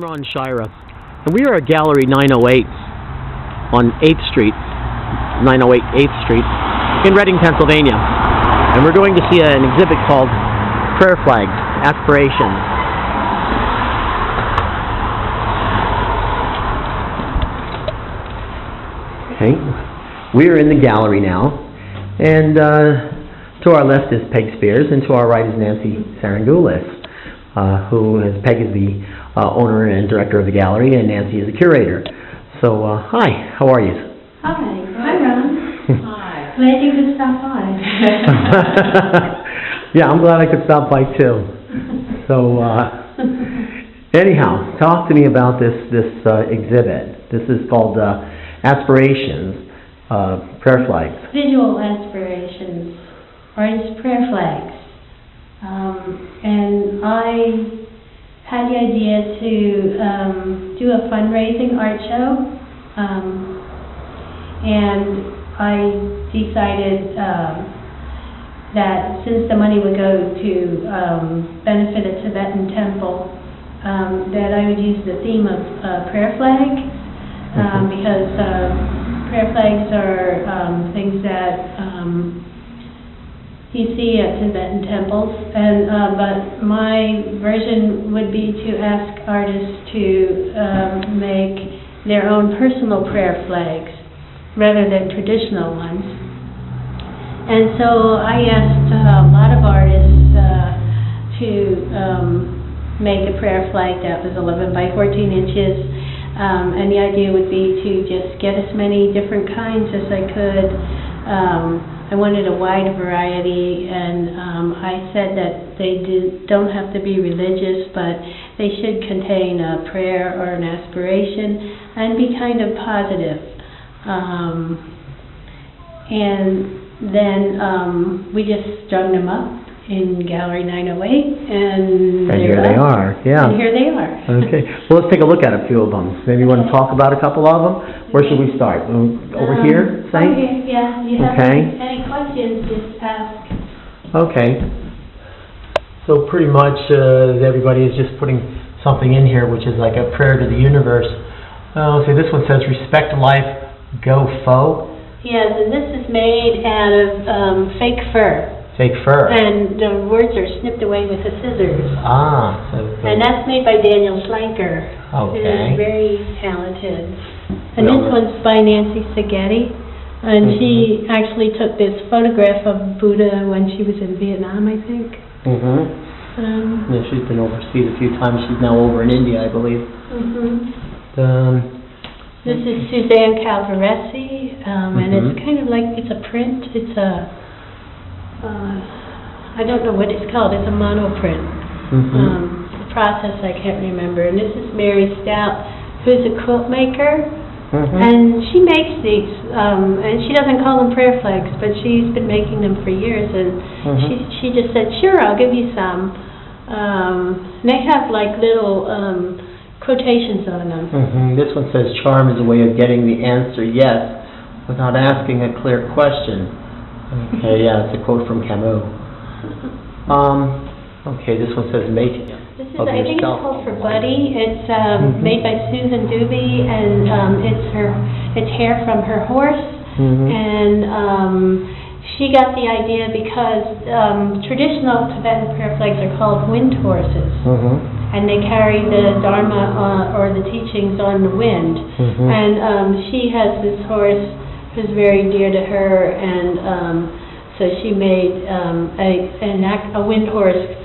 We're on Schira, and we are at Gallery 908 on 8th Street, 908 8th Street, in Reading, Pennsylvania. And we're going to see an exhibit called Prayer Flags, Aspirations. Okay, we're in the gallery now, and to our left is Peirs, and to our right is Nancy Sarangoulis, Peg is the owner and director of the gallery, and Nancy is the curator. So, hi, how are you? Hi, Ron. Hi. Glad you could stop by. Yeah, I'm glad I could stop by too. So, anyhow, talk to me about this exhibit. This is called Aspirations, Prayer Flags. Visual Aspirations, artist prayer flags. And I had the idea to do a fundraising art show, and I decided that since the money would go to benefit a Tibetan temple, that I would use the theme of prayer flag, because prayer flags are things that you see at Tibetan temples, and but my version would be to ask artists to make their own personal prayer flags rather than traditional ones. And so I asked a lot of artists to make a prayer flag that was 11 by 14 inches, and the idea would be to just get as many different kinds as I could. I wanted a wide variety, and I said that they don't have to be religious, but they should contain a prayer or an aspiration and be kind of positive. And then we just strung them up in Gallery 908, and here they are. Yeah. And here they are. Okay. Well, let's take a look at a few of them. Maybe you want to talk about a couple of them? Where should we start? Over here, say? Okay, yeah. You have Okay. any questions, just ask. Okay. So pretty much everybody is just putting something in here, which is like a prayer to the universe. See, this one says, respect life, go faux. Yes, and this is made out of fake fur. Fake fur. And the words are snipped away with the scissors. Ah. And that's made by Daniel Schlenker, Okay. who's very talented. And this one's by Nancy Seghetti. And she actually took this photograph of Buddha when she was in Vietnam, I think. Yeah, she's been overseas a few times. She's now over in India, I believe. This is Suzanne Calvaresi, and it's kind of like, it's a print. It's a, I don't know what it's called. It's a monoprint. The process I can't remember. And this is Mary Stout, who's a quilt maker. And she makes these, and she doesn't call them prayer flags, but she's been making them for years, and she just said, sure, I'll give you some. And they have like little quotations on them. This one says, charm is a way of getting the answer yes without asking a clear question. Okay, yeah, it's a quote from Camus. Okay, this one says, make This is, I think it's called For Buddy. It's made by Susan Doobie, and it's hair from her horse. And she got the idea because traditional Tibetan prayer flags are called wind horses, and they carry the Dharma or the teachings on the wind. And she has this horse who's very dear to her, and so she made a wind horse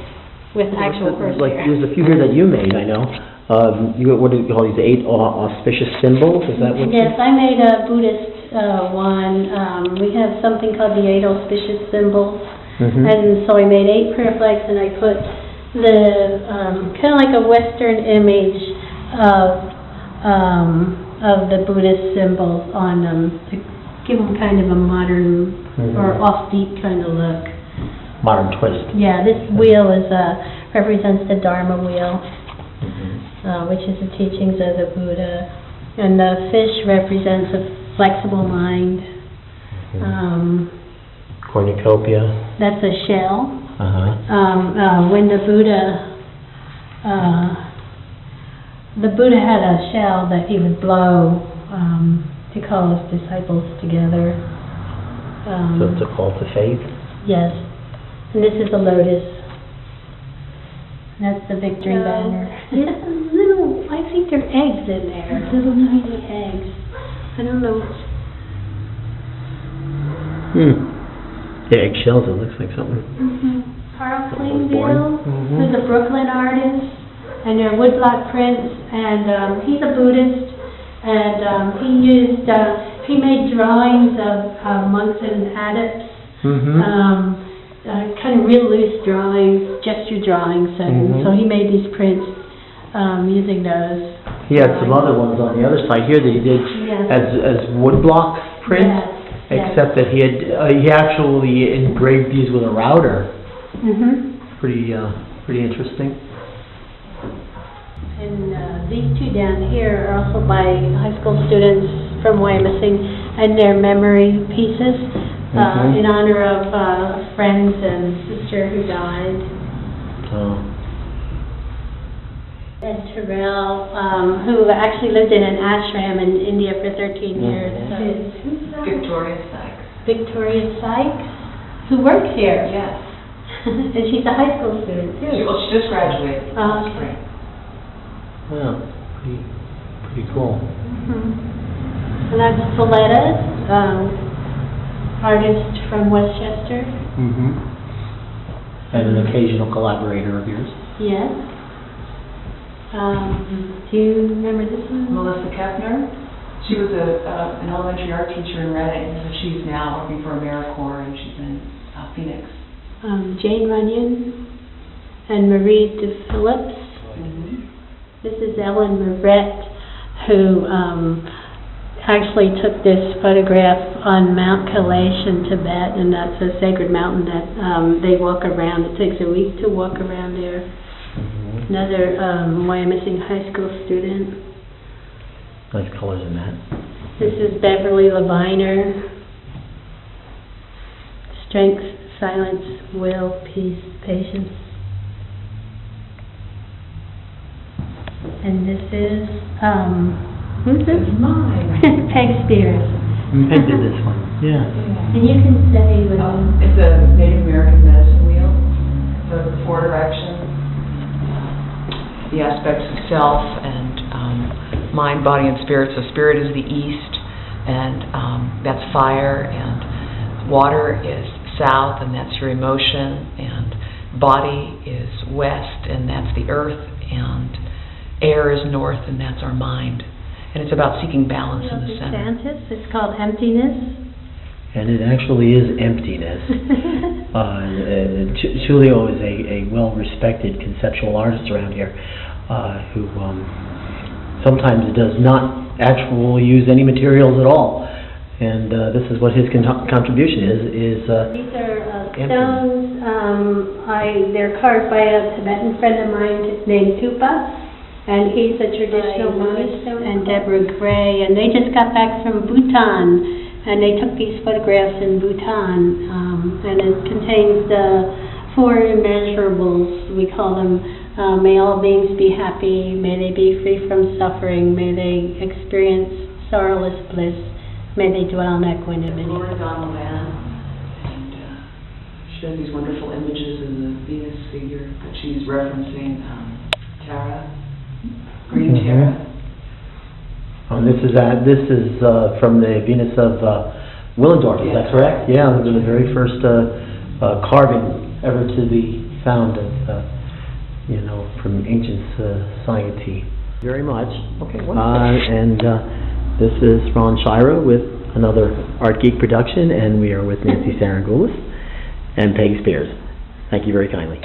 with actual horse like, hair. there's a few here that you made, I know. What do you call these 8 auspicious symbols? Is that what? Yes, I made a Buddhist one. We have something called the 8 auspicious symbols. And so I made 8 prayer flags, and I put the kind of like a Western image of the Buddhist symbols on them to give them kind of a modern or offbeat kind of look. Modern twist. Yeah, this wheel is represents the Dharma wheel, which is the teachings of the Buddha, and the fish represents a flexible mind. Cornucopia. That's a shell. When the Buddha the Buddha had a shell that he would blow to call his disciples together. So it's a call to faith? Yes. And this is a lotus. That's the victory banner. It's little, I think there are eggs in there, little tiny eggs. I don't know. The eggshells, it looks like something. Carl Klingbeil, who's a Brooklyn artist, and they're woodblock prints, and he's a Buddhist, and he made drawings of monks and adepts. Kind of real loose drawings, gesture drawings, and so he made these prints using those. He had some other ones on the other side here that he did as woodblock prints, except that he actually engraved these with a router. Pretty interesting. And these two down here are also by high school students from Wyoming, and they're memory pieces. In honor of friends and sister who died. Ed Terrell, who actually lived in an ashram in India for 13 years. Victoria Sykes. Victoria Sykes, who works here. Yes. And she's a high school student too. She just graduated. Okay. Wow, pretty cool. And that's Valletta, artist from Westchester. And an occasional collaborator of yours. Yes. Do you remember this one? Melissa Kepner. She was an elementary art teacher in Reading, so she's now working for AmeriCorps, and she's in Phoenix. Jane Runyon and Marie de Phillips. This is Ellen Moret, who actually took this photograph on Mount Kailash in Tibet, and that's a sacred mountain that they walk around. It takes a week to walk around there. Another Wyoming high school student. Nice colors in that. This is Beverly Leviner. Strength, silence, will, peace, patience. And this is, who's this? Mine. Peirs. Peg did this one, yeah. And you can say with It's a Native American medicine wheel. So the 4 directions, the aspects of self and mind, body, and spirit. So spirit is the east, and that's fire, and water is south, and that's your emotion, and body is west, and that's the earth, and air is north, and that's our mind. And it's about seeking balance in the center. It's called emptiness. And it actually is emptiness. Julio is a well-respected conceptual artist around here who sometimes does not actually use any materials at all. And this is what his contribution is These are stones. They're carved by a Tibetan friend of mine named Tupa. And he's a traditional Buddhist, and Deborah Gray, and they just got back from Bhutan, and they took these photographs in Bhutan, and it contains the 4 immeasurables, we call them. May all beings be happy, may they be free from suffering, may they experience sorrowless bliss, may they dwell in equanimity. Horizontal man, and she has these wonderful images of the Venus figure that she's referencing, Tara. Green Tara. This is from the Venus of Willendorf, is that correct? Yeah, this is the very first carving ever to be found of, from ancient society. Very much. Okay, wonderful. And this is Ron Schira with another Art Geek production, and we are with Nancy Sarangoulis and Peirs. Thank you very kindly.